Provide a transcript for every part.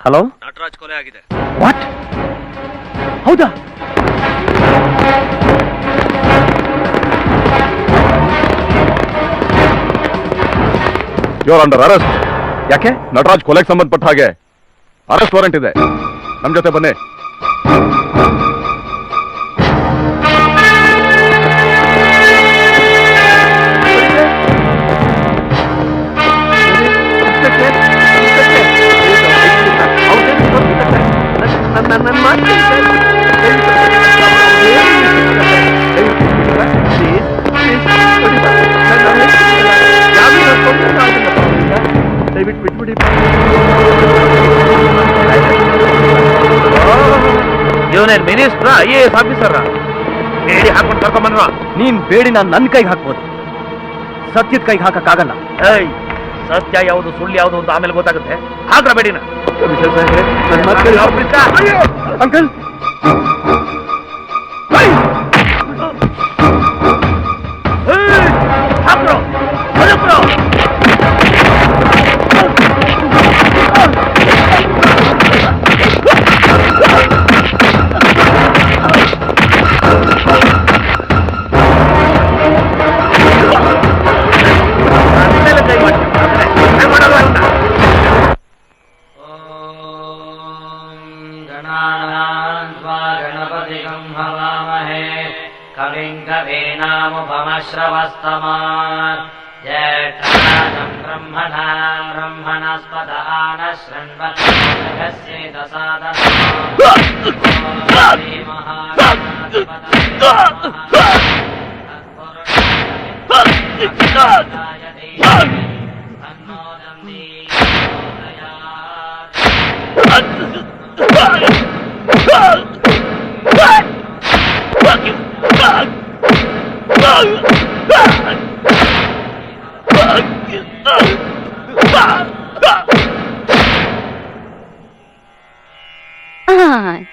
Hello, Nataraj ಕೊಲೆ ಆಗಿದೆ. What? ಹೌದಾ? Your under arrest. ಯಾಕೆ? ನಟರಾಜ್ ಕೊಲೆಗೆ ಸಂಬಂಧಪಟ್ಟ ಹಾಗೆ ಅರೆಸ್ಟ್ ವಾರೆಂಟ್ ಇದೆ. ನಮ್ ಜೊತೆ ಬನ್ನಿ. ಇವನೇನ್ ಮಿನಿಸ್ಟ್ರ, IAS ಆಫೀಸರ್? ಬೇಡಿ ಹಾಕೊಂಡು ಕರ್ಕೊಂಬನ್ರ. ನೀನ್ ಬೇಡಿ ನಾನು ನನ್ನ ಕೈಗೆ ಹಾಕ್ಬೋದು, ಸತ್ಯದ ಕೈಗೆ ಹಾಕಕ್ಕಾಗಲ್ಲ. ಏಯ್, ಸತ್ಯ ಯಾವುದು ಸುಳ್ಳು ಯಾವುದು ಅಂತ ಆಮೇಲೆ ಗೊತ್ತಾಗುತ್ತೆ. ಹಾಕ್ರ ಬೇಡಿನ. ಅಂಕಲ್, ಹಾಕ್ರೋ ಹಾಕ್ರೋ. श्रवस्तमान् ज्येष्ठराजं ब्रह्मणस्पत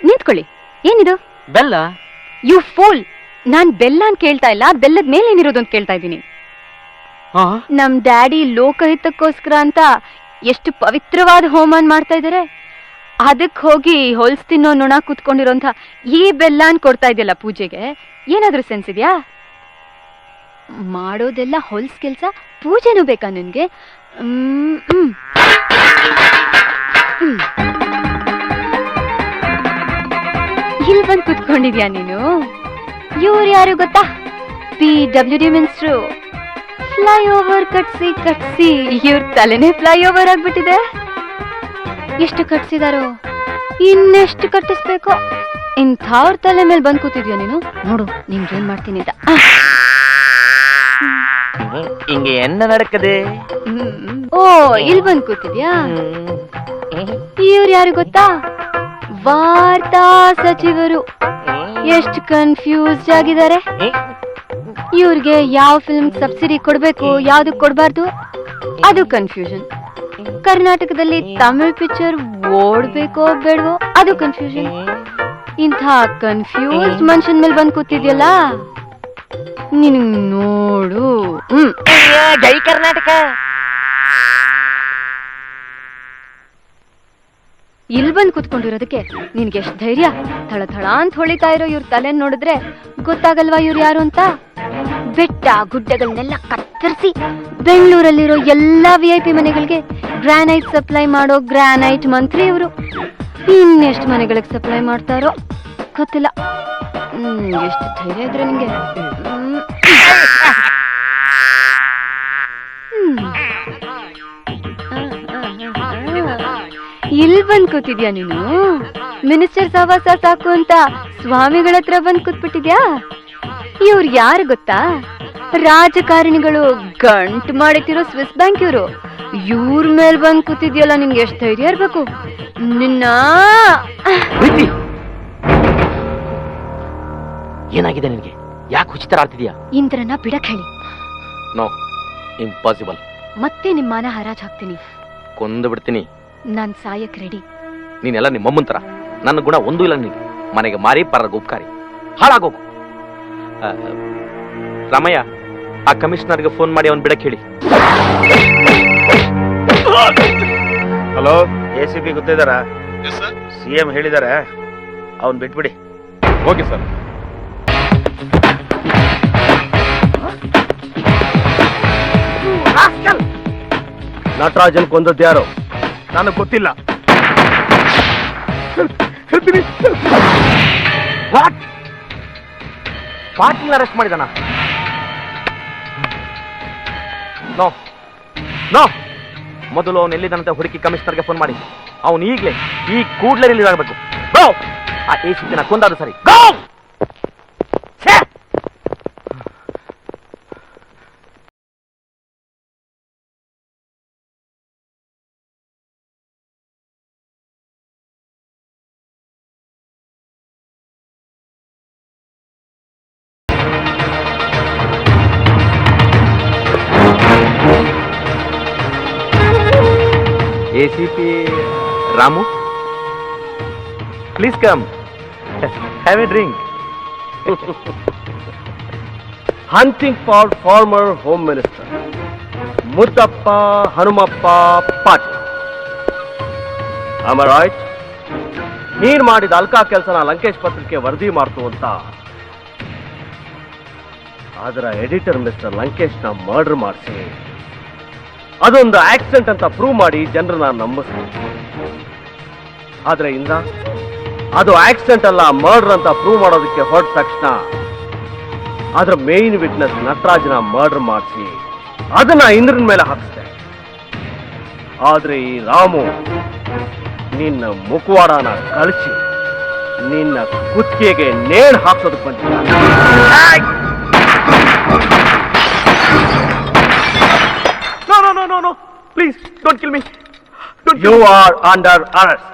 ನಿಂತ್ಕೊಳ್ಳಿ. ಏನಿದು? ಬೆಲ್ಲ. You pool! ನಾನ್ ಬೆಲ್ಲ ಅಂತ ಕೇಳ್ತಾ ಇಲ್ಲ, ಬೆಲ್ಲದ ಮೇಲೆ ಏನಿರೋದು ಅಂತ ಕೇಳ್ತಾ ಇದ್ದೀನಿ. ನಮ್ ಡ್ಯಾಡಿ ಲೋಕಹಿತಕ್ಕೋಸ್ಕರ ಅಂತ ಎಷ್ಟು ಪವಿತ್ರವಾದ ಹೋಮನ್ ಮಾಡ್ತಾ ಇದಾರೆ. ಅದಕ್ ಹೋಗಿ ಹೊಲ್ಸ್ ತಿನ್ನೋ ನೊಣ ಕೂತ್ಕೊಂಡಿರೋಂಥ ಈ ಬೆಲ್ಲ ಅಂತ ಕೊಡ್ತಾ ಇದೆಯಲ್ಲ ಪೂಜೆಗೆ. ಏನಾದ್ರೂ ಸೆನ್ಸ್ ಇದೆಯಾ? ಮಾಡೋದೆಲ್ಲ ಹೊಲ್ಸ್ ಕೆಲ್ಸ, ಪೂಜೆನೂ ಬೇಕಾ ನಿನ್ಗೆ? ಇಲ್ಲಿ ಬಂದು ಕುತ್ಕೊಂಡಿದ್ಯಾ ನೀನು? ಇವ್ರು ಯಾರು ಗೊತ್ತಾ? PWD minister. ಫ್ಲೈಓವರ್ ಕಟ್ಸಿ ಇವ್ರ ತಲೆನೇ ಫ್ಲೈಓವರ್ ಆಗ್ಬಿಟ್ಟಿದೆ. ಎಷ್ಟು ಕಟ್ಸಿದಾರೋ, ಇನ್ನೆಷ್ಟು ಕಟ್ಟಿಸ್ಬೇಕೋ. ಇಂಥವ್ರ ತಲೆ ಮೇಲೆ ಬಂದ್ ಕೂತಿದ್ಯಾ ನೀನು? ನೋಡು ನಿಮ್ಗೇನ್ ಮಾಡ್ತೀನಿ ಅಂತ. ಹಿಂಗೆ ಎನ್ನ ನಡಕದೆ. ಓ, ಇಲ್ಲಿ ಬಂದ್ ಕೂತಿದ್ಯಾ? ಇವ್ರು ಯಾರು ಗೊತ್ತಾ? ವಾರ್ತಾ ಸಚಿವರು. ಎಷ್ಟು ಕನ್ಫ್ಯೂಸ್ಡ್ ಆಗಿದ್ದಾರೆ. ಇವ್ರಿಗೆ ಯಾವ ಫಿಲ್ಮ್ ಸಬ್ಸಿಡಿ ಕೊಡ್ಬೇಕು, ಯಾವ್ದು ಕೊಡ್ಬಾರ್ದು ಅದು ಕನ್ಫ್ಯೂಷನ್. ಕರ್ನಾಟಕದಲ್ಲಿ ತಮಿಳ್ ಪಿಕ್ಚರ್ ಓಡ್ಬೇಕೋ ಬೇಡವೋ ಅದು ಕನ್ಫ್ಯೂಷನ್. ಇಂಥ ಕನ್ಫ್ಯೂಸ್ಡ್ ಮನುಷ್ಯನ್ ಮೇಲೆ ಬಂದ್ ಕೂತಿದ್ಯಲ್ಲ, ನಿನ್ ನೋಡು. ಜೈ ಕರ್ನಾಟಕ. ಇಲ್ಲಿ ಬಂದ್ ಕುತ್ಕೊಂಡಿರೋದಕ್ಕೆ ನಿನ್ಗೆ ಎಷ್ಟು ಧೈರ್ಯ? ಥಳ ಅಂತ ಹೊಳಿತಾ ಇರೋ ಇವ್ರ ತಲೆ ನೋಡಿದ್ರೆ ಗೊತ್ತಾಗಲ್ವಾ ಇವ್ರು ಯಾರು ಅಂತ? ಬೆಟ್ಟ ಗುಡ್ಡಗಳನ್ನೆಲ್ಲ ಕತ್ತರಿಸಿ ಬೆಂಗಳೂರಲ್ಲಿರೋ ಎಲ್ಲಾ VIP ಮನೆಗಳಿಗೆ ಗ್ರಾನೈಟ್ ಸಪ್ಲೈ ಮಾಡೋ ಗ್ರಾನೈಟ್ ಮಂತ್ರಿ ಇವರು. ಇನ್ನೆಷ್ಟು ಮನೆಗಳಿಗೆ ಸಪ್ಲೈ ಮಾಡ್ತಾರೋ ಗೊತ್ತಿಲ್ಲ. ಎಷ್ಟು ಧೈರ್ಯ ಇದ್ರೆ ನಿಂಗೆ? ಇಲ್ಲಿ ಬಂದ್ ಕೂತಿದ್ಯಾ ನೀನು? ಮಿನಿಸ್ಟರ್ ಸಹವಾಸ ಸಾಕು ಅಂತ ಸ್ವಾಮಿಗಳ ಹತ್ರ ಬಂದ್ ಕೂತ್ಬಿಟ್ಟಿದ್ಯಾ? ಇವ್ರು ಯಾರು ಗೊತ್ತಾ? ರಾಜಕಾರಣಿಗಳು ಗಂಟು ಮಾಡಿತಿರೋ ಸ್ವಿಸ್ ಬ್ಯಾಂಕ್ ಇವರು. ಇವ್ರ ಮೇಲ್ ಬಂದ್ ಕೂತಿದ್ಯಲ್ಲ, ನಿಂಗೆ ಎಷ್ಟು ಧೈರ್ಯ ಇರ್ಬೇಕು ನಿನ್ನ? ಏನಾಗಿದೆ ನಿನ್ಗೆ? ಯಾಕೆ ಹುಚ್ಚಿತರ ಆಡ್ತಿದ್ಯಾ? ಇಂದ್ರನ ಬಿಡಕ್ ಹೇಳಿ. No, impossible. ಮತ್ತೆ ನಿಮ್ಮ ಮಾನ ಹರಾಜ್ ಹಾಕ್ತೀನಿ, ಕೊಂದು ಬಿಡ್ತೀನಿ. ನಾನ್ ಸಾಯಕ್ ರೆಡಿ. ನೀನೆಲ್ಲ ನಿಮ್ಮಮ್ಮನ್ ತರ. ನನ್ನ ಗುಣ ಒಂದೂ ಇಲ್ಲ ನಿನಗೆ. ಮನೆಗೆ ಮಾರಿ ಪರಗ ಉಪಕಾರಿ, ಹಾಳಾಗೋಗು. ರಾಮಯ್ಯ, ಆ ಕಮಿಷನರ್ಗೆ ಫೋನ್ ಮಾಡಿ ಅವನ್ ಬಿಡಕ್ ಹೇಳಿ. Hello, ACP ಗೊತ್ತಿದ್ದಾರಾ? CM ಹೇಳಿದ್ದಾರೆ, ಅವನ್ ಬಿಟ್ಬಿಡಿ. Okay sir. ನಟರಾಜನ್ ಕೊಂದದ್ದು ಯಾರು? ನನಗೆ ಗೊತ್ತಿಲ್ಲ. ಪಾಟೀಲ್ ಅರೆಸ್ಟ್ ಮಾಡಿದಾನ? ನೋ ನೋ, ಮೊದಲು ಅವನು ಎಲ್ಲಿದ್ದಾನಂತ ಹುಡುಕಿ ಕಮಿಷನರ್ಗೆ ಫೋನ್ ಮಾಡಿ. ಅವನು ಈಗಲೇ ಈ ಕೂಡ್ಲೇ ರಿಲೀಸ್ ಆಗಬೇಕು. ಗೋ! ಆ ACP ಕೊಂದಾದ್ರು ಸರಿ. ಗೋ! ACP Ramu, please come. Have a drink. Hunting for former Home Minister Muttappa Hanumappa Patil. Am I right? ನೀನು ಮಾಡಿದ ಅಲ್ಕಾ ಕೆಲಸನ ಲಂಕೇಶ್ ಪತ್ರಿಕೆ ವರದಿ ಮಾಡ್ತು ಅಂತ ಅದರ ಎಡಿಟರ್ ಮಿಸ್ಟರ್ ಲಂಕೇಶ್ನ ಮರ್ಡರ್ ಮಾಡಿಸಿ ಅದೊಂದು ಆಕ್ಸಿಡೆಂಟ್ ಅಂತ ಪ್ರೂವ್ ಮಾಡಿ ಜನರನ್ನ ನಂಬಿಸ್ತಾರೆ. ಆದ್ರೆ ಇಂದ ಅದು ಆಕ್ಸಿಡೆಂಟ್ ಅಲ್ಲ, ಮರ್ಡರ್ ಅಂತ ಪ್ರೂವ್ ಮಾಡೋದಕ್ಕೆ ಹೊರಟ ತಕ್ಷಣ ಅದರ ಮೇನ್ ವಿಟ್ನೆಸ್ ನಟರಾಜನ ಮರ್ಡರ್ ಮಾಡಿಸಿ ಅದನ್ನ ಇಂದ್ರನ ಮೇಲೆ ಹಾಕಿಸ್ದೆ. ಆದ್ರೆ ಈ ರಾಮು ನಿನ್ನ ಮುಖವಾಡನ ಕಳಿಸಿ ನಿನ್ನ ಕುತ್ತಿಗೆಗೆ ನೇಣು ಹಾಕ್ಸೋದಕ್ಕೆ ಬಂದಿದ್ದ. No, please, don't kill me. You are under arrest.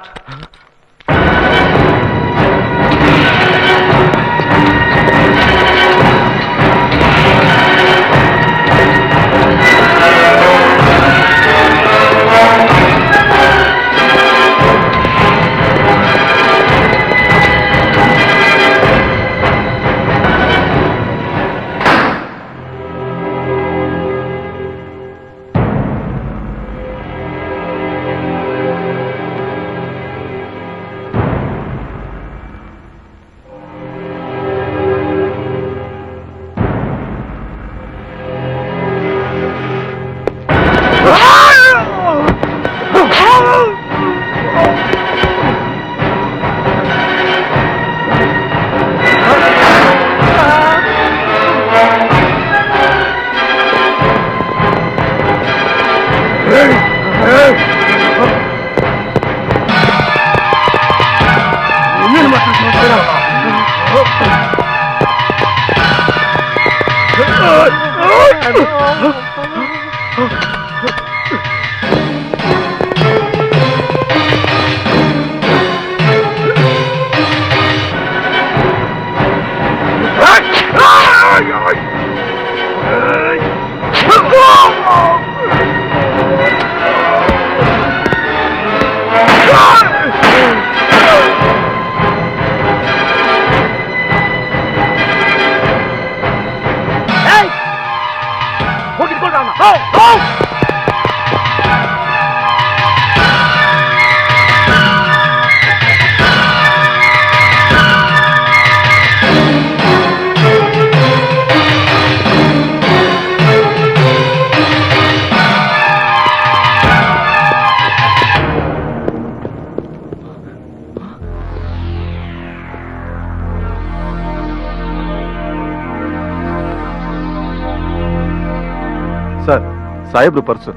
Sir, ಸಾಹೇಬ್ರು ಪರ್ಸು.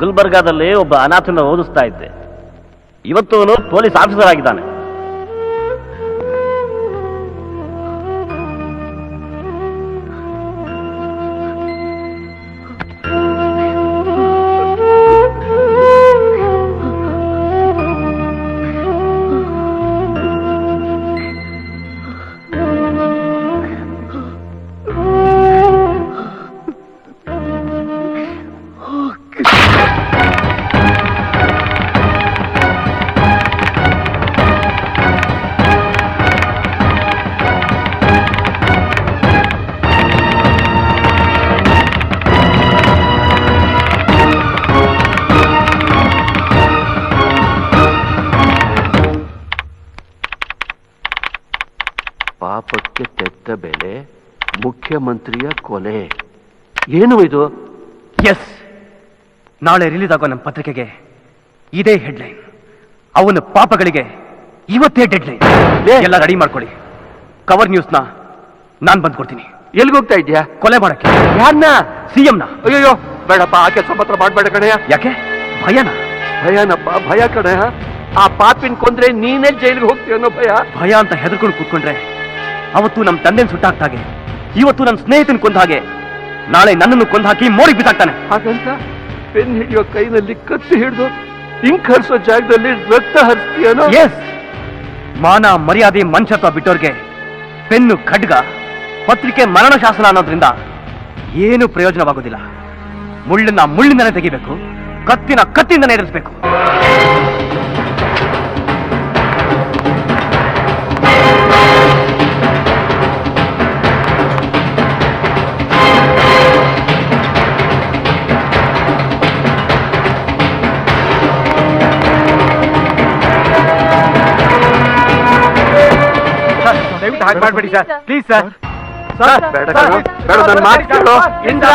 ಗುಲ್ಬರ್ಗಾದಲ್ಲಿ ಒಬ್ಬ ಅನಾಥನ ಓದಿಸ್ತಾ ಇದ್ದೆ. ಇವತ್ತು ಅವನು ಪೊಲೀಸ್ ಆಫೀಸರ್ ಆಗಿದ್ದಾನೆ. ಮೇಲೆ ಮುಖ್ಯಮಂತ್ರಿಯ ಕೊಲೆ. ಏನು ಇದು? ಎಸ್, ನಾಳೆ ರಿಲೀಸ್ ಆಗೋ ನಮ್ಮ ಪತ್ರಿಕೆಗೆ ಇದೇ ಹೆಡ್ಲೈನ್. ಅವನ ಪಾಪಗಳಿಗೆ ಇವತ್ತೇ ಡೆಡ್ಲೈನ್. ಎಲ್ಲ ರೆಡಿ ಮಾಡ್ಕೊಳ್ಳಿ. ಕವರ್ ನ್ಯೂಸ್ನ ನಾನ್ ಬಂದ್ಕೊಡ್ತೀನಿ. ಎಲ್ಗೋಗ್ತಾ ಇದ್ಯಾ? ಕೊಲೆ ಮಾಡಕ್ಕೆ. ಯಾರನ್ನ? ಸಿಎಂನ. ಅಯ್ಯೋ ಬೇಡಪ್ಪ, ಆ ಕೆಲಸ ಮಾತ್ರ ಮಾಡ್ಬೇಡ ಕಣಯ್ಯ. ಯಾಕೆ? ಭಯನಾ? ಭಯನಪ್ಪ, ಭಯ ಕಣಯ್ಯ. ಆ ಪಾಪಿನ ಕೊಂದ್ರೆ ನೀನೇ ಜೈಲಿಗೆ ಹೋಗ್ತೀಯ ಅನ್ನೋ ಭಯ. ಭಯ ಅಂತ ಹೆದರ್ಕೊಂಡು ಕೂತ್ಕೊಂಡ್ರೆ ಅವತ್ತು ನಮ್ಮ ತಂದೆನ ಸುಟ್ಟಾಕ್ತಾಗೆ, ಇವತ್ತು ನನ್ನ ಸ್ನೇಹಿತನ ಕೊಂದ ಹಾಗೆ, ನಾಳೆ ನನ್ನನ್ನು ಕೊಂದು ಹಾಕಿ ಮೋರಿಗೆ ಬಿಸಾಕ್ತಾನೆ. ಹಾಗಂತ ಪೆನ್ ಹಿಡಿಯೋ ಕೈನಲ್ಲಿ ಕತ್ತಿ ಹಿಡಿದು ಇಂಕ್ ಹರಿಸೋ ಜಾಗದಲ್ಲಿ ರಕ್ತ ಹರಿಸ್ತೀಯನೋ? ಎಸ್, ಮಾನ ಮರ್ಯಾದೆ ಮನುಷ್ಯತ್ವ ಬಿಟ್ಟೋರ್ಗೆ ಪೆನ್ನು ಖಡ್ಗ, ಪತ್ರಿಕೆ ಮರಣ ಶಾಸನ ಅನ್ನೋದ್ರಿಂದ ಏನು ಪ್ರಯೋಜನವಾಗೋದಿಲ್ಲ. ಮುಳ್ಳನ್ನ ಮುಳ್ಳಿಂದನೇ ತೆಗಿಬೇಕು, ಕತ್ತಿನ ಕತ್ತಿಂದನೇ ಎದುರಿಸಬೇಕು. ದಯವಿಟ್ಟು ಹಾಗೆ ಮಾಡಬೇಡಿ ಸರ್, ಪ್ಲೀಸ್ ಸರ್. ಬೇಡ ಕಣೋ, ಬೇಡ, ನನ್ನ ಮಾತು ಕೇಳು. ಇಂದ್ರ,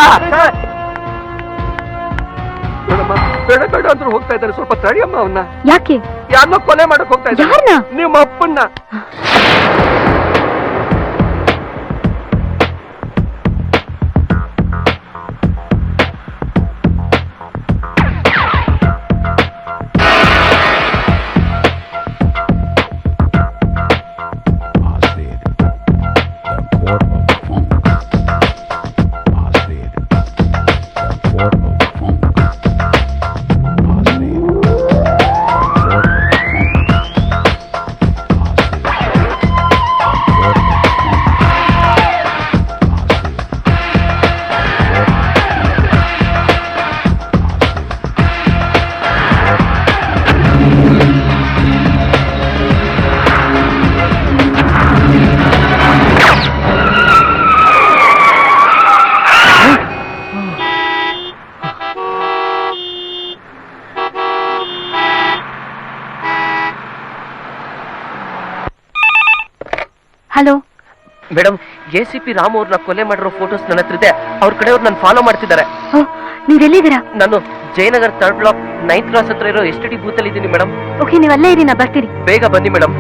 ಬೇಡಮ್ಮ, ಬೇಡ ಬೇಡ ಅಂದ್ರೂ ಹೋಗ್ತಾ ಇದ್ದಾರೆ. ಸ್ವಲ್ಪ ತಡಿಯಮ್ಮ ಅವನ್ನ. ಯಾಕೆ? ಯಾರನ್ನೋ ಕೊಲೆ ಮಾಡಕ್ ಹೋಗ್ತಾ ಇದ್ದಾರೆ. ಯಾರನ್ನ? ನಿಮ್ಮ ಅಪ್ಪನ್ನ. ಹಲೋ ಮೇಡಮ್, ACP ರಾಮ್ ಅವ್ರನ್ನ ಕೊಲೆ ಮಾಡಿರೋ ಫೋಟೋಸ್ ನನ್ನ ಹತ್ರ ಇದೆ. ಅವ್ರ ಕಡೆಯವ್ರು ನಾನು ಫಾಲೋ ಮಾಡ್ತಿದ್ದಾರೆ. ನೀವೆಲ್ಲಿದ್ದೀರಾ? ನಾನು Jayanagar 3rd block 9th cross ಹತ್ರ ಇರೋ STD ಬೂತ್ ಅಲ್ಲಿ ಇದ್ದೀನಿ ಮೇಡಮ್. ಓಕೆ, ನೀವಲ್ಲೇ ಇರಿ, ನಾ ಬರ್ತೀನಿ. ಬೇಗ ಬನ್ನಿ ಮೇಡಮ್.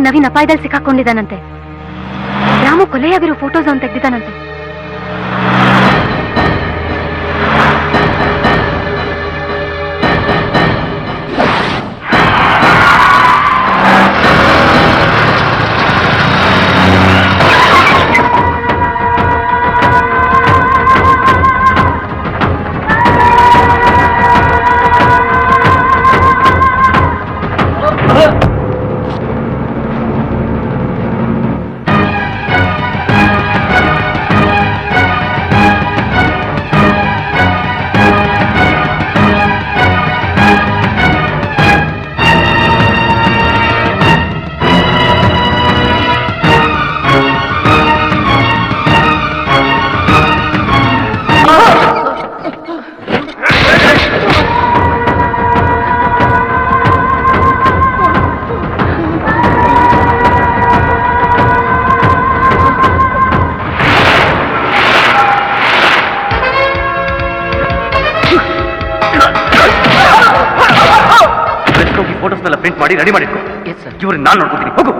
ನವೀನ್ ಅಪಾಯದಲ್ಲಿ ಸಿಕ್ಕಾಕೊಂಡಿದ್ದಾನಂತೆ. ರಾಮು ಕೊಲೆಯಾಗಿರೋ ಫೋಟೋಸ್ ಅವನು ತೆಗ್ದಿದ್ದಾನಂತೆ. ಫೋಟೋಸ್ನೆಲ್ಲ ಪ್ರಿಂಟ್ ಮಾಡಿ ರೆಡಿ ಮಾಡಿಟ್ಕೊ. Yes sir. ಇವ್ರನ್ನ ನಾನು ನೋಡ್ಕೊತೀನಿ, ಹೋಗು.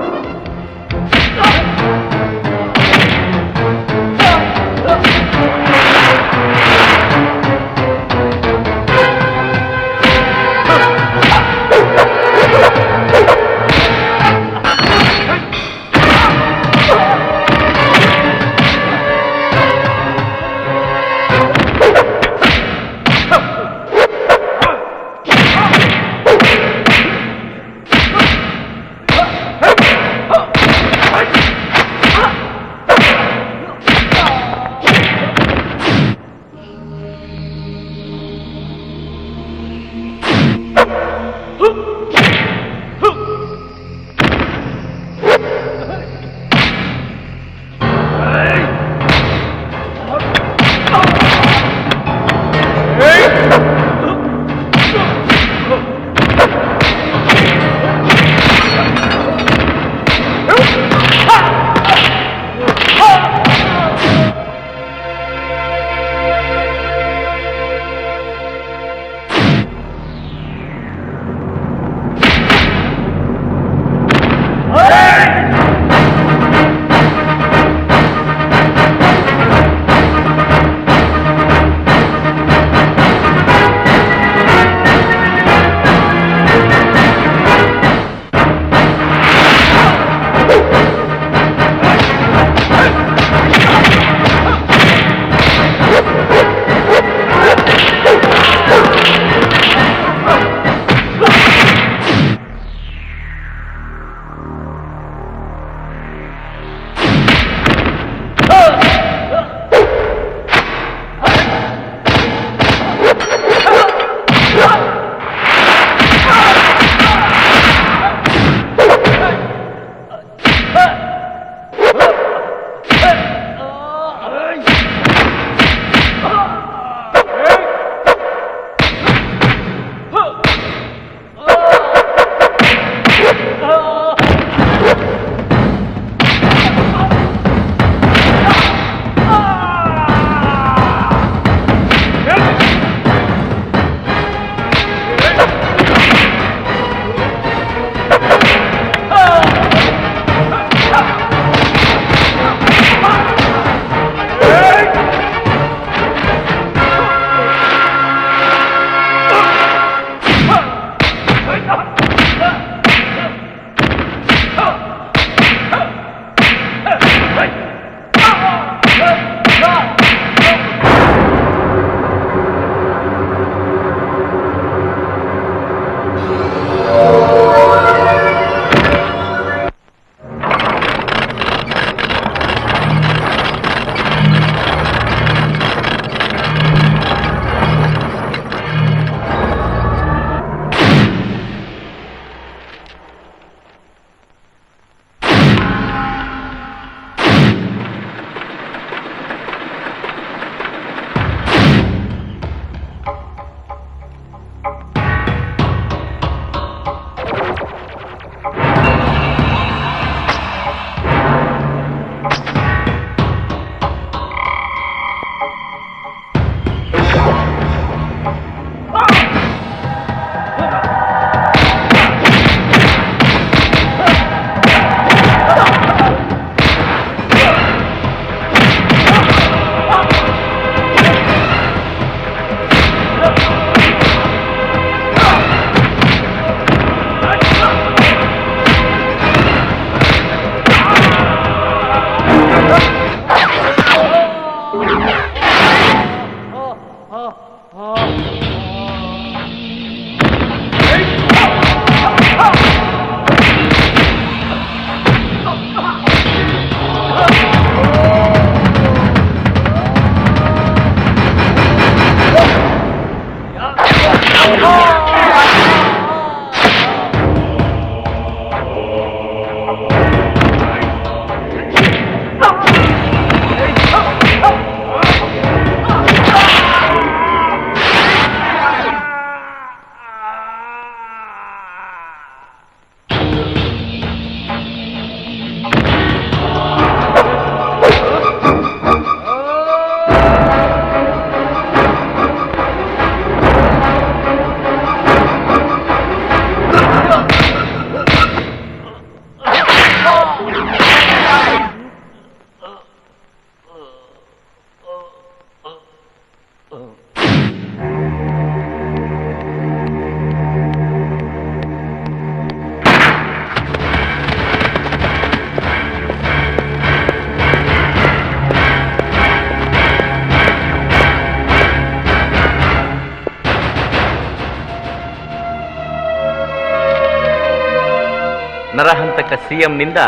ನರಹಂತಕ ಸಿಎಂನಿಂದ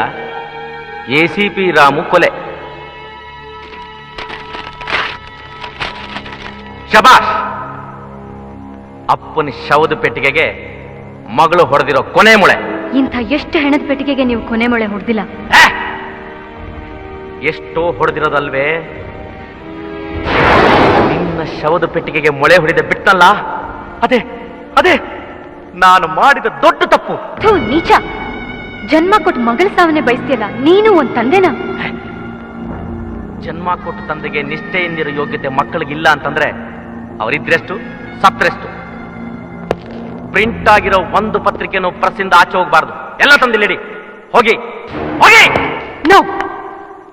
ಎಸಿಪಿ ರಾಮು ಕೊಲೆ. ಶಬಾಷ್! ಅಪ್ಪನ ಶವದ ಪೆಟ್ಟಿಗೆಗೆ ಮಗಳು ಹೊಡೆದಿರೋ ಕೊನೆ ಮೊಳೆ. ಇಂಥ ಎಷ್ಟು ಹೆಣದ ಪೆಟ್ಟಿಗೆಗೆ ನೀವು ಕೊನೆ ಮೊಳೆ ಹೊಡೆದಿಲ್ಲ. ಎಷ್ಟೋ ಹೊಡೆದಿರೋದಲ್ವೇ? ನಿನ್ನ ಶವದ ಪೆಟ್ಟಿಗೆಗೆ ಮೊಳೆ ಹೊಡೆದ ಬಿಟ್ಟಲ್ಲ, ಅದೇ ಅದೇ ನಾನು ಮಾಡಿದ ದೊಡ್ಡ ತಪ್ಪು. ಥೂ ನೀಚ! ಜನ್ಮ ಕೊಟ್ಟು ಮಗಳ ಸಾವನ್ನೇ ಬಯಸ್ತಿಯಲ್ಲ, ನೀನು ಒಂದ್ ತಂದೆನಾ? ಜನ್ಮ ಕೊಟ್ಟ ತಂದೆಗೆ ನಿಷ್ಠೆಯಿಂದಿರೋ ಯೋಗ್ಯತೆ ಮಕ್ಕಳಿಗಿಲ್ಲ ಅಂತಂದ್ರೆ ಅವರಿದ್ರೆಷ್ಟು ಸತ್ತರೆಷ್ಟು. ಪ್ರಿಂಟ್ ಆಗಿರೋ ಒಂದು ಪತ್ರಿಕೆನೂ ಪ್ರೆಸ್ಸಿಂದ ಆಚೆ ಹೋಗ್ಬಾರ್ದು. ಎಲ್ಲ ತಂದಿಲ್ಲಿಡಿ. ಹೋಗಿ ಹೋಗಿ. ನೋ,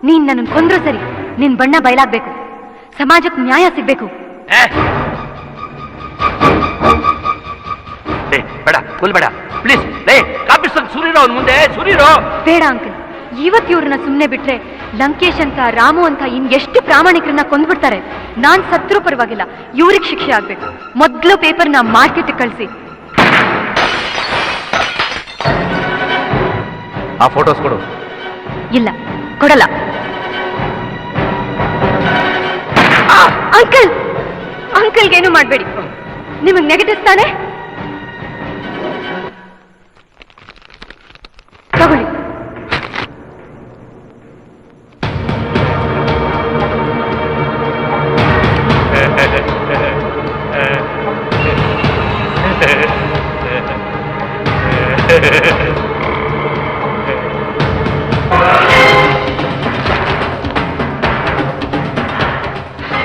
ನೀನ್ ನನ್ನ ಕೊಂದ್ರು ಸರಿ, ನಿನ್ ಬಣ್ಣ ಬಯಲಾಗ್ಬೇಕು, ಸಮಾಜಕ್ಕೆ ನ್ಯಾಯ ಸಿಗ್ಬೇಕು. ಬೇಡ, ಬೇಡ ಪ್ಲೀಸ್. ಕಾಪಿಸ್ತಾನೆ ಸುರಿರೋ ಅವ್ನ ಮುಂದೆ ಸುರಿರೋ. ಬೇಡ ಅಂಕಲ್, ಇವತ್ತು ಇವ್ರನ್ನ ಸುಮ್ನೆ ಬಿಟ್ರೆ ಲಂಕೇಶ್ ಅಂತ ರಾಮು ಅಂತ ಎಷ್ಟು ಪ್ರಾಮಾಣಿಕರನ್ನ ಕೊಂದ್ಬಿಡ್ತಾರೆ. ನಾನ್ ಸತ್ರೂ ಪರವಾಗಿಲ್ಲ, ಇವ್ರಿಗೆ ಶಿಕ್ಷೆ ಆಗ್ಬೇಕು. ಮೊದ್ಲು ಪೇಪರ್ನ ಮಾರ್ಕೆಟ್ ಕಳಿಸಿ. ಆ ಫೋಟೋಸ್ ಕೊಡು. ಇಲ್ಲ, ಕೊಡಲ್ಲ. ಅಂಕಲ್, ಅಂಕಲ್ಗೇನು ಮಾಡ್ಬೇಡಿ, ನಿಮಗ್ ನೆಗೆಟಿವ್ ತಾನೆ. ತಗೊಳ್ಳಿ.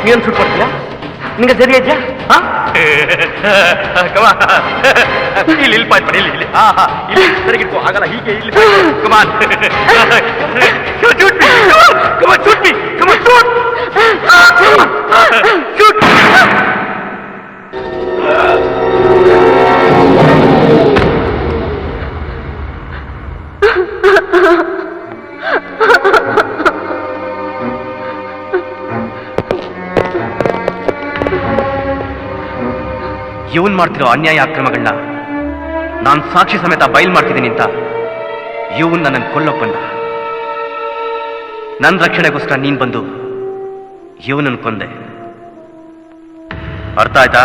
ನೀನ್ ಸುಟ್ಟು ಕೊಡ್ತೀಯ? ನಿಂಗೆ ಸರಿ ಇದೆಯಾ? ಇಲ್ಲಿ ಇಲ್ಲಿ ಪಾಯ್ ಪಡಿ, ಇಲ್ಲಿ ಇಲ್ಲಿ ಸರಿಗಿಟ್ಕೋ. ಆಗಲ್ಲ, ಹೀಗೆ ಇಲ್ಲಿ ಕಮಾನ್. ಶೂಟ್ ಮೀ, ಕಮಾನ್, ಶೂಟ್ ಮೀ, ಕಮಾನ್, ಶೂಟ್. ಇವನ್ ಮಾಡ್ತಿರೋ ಅನ್ಯಾಯ ಅಕ್ರಮಗಳನ್ನ ನಾನು ಸಾಕ್ಷಿ ಸಮೇತ ಬಯಲು ಮಾಡ್ತಿದ್ದೀನಿ ಅಂತ ಇವನ್ ನನ್ನನ್ನು ಕೊಲ್ಲೋಕ್ ಬಂದ. ನನ್ನ ರಕ್ಷಣೆಗೋಸ್ಕರ ನೀನ್ ಬಂದು ಇವನನ್ನು ಕೊಂದೆ. ಅರ್ಥ ಆಯ್ತಾ?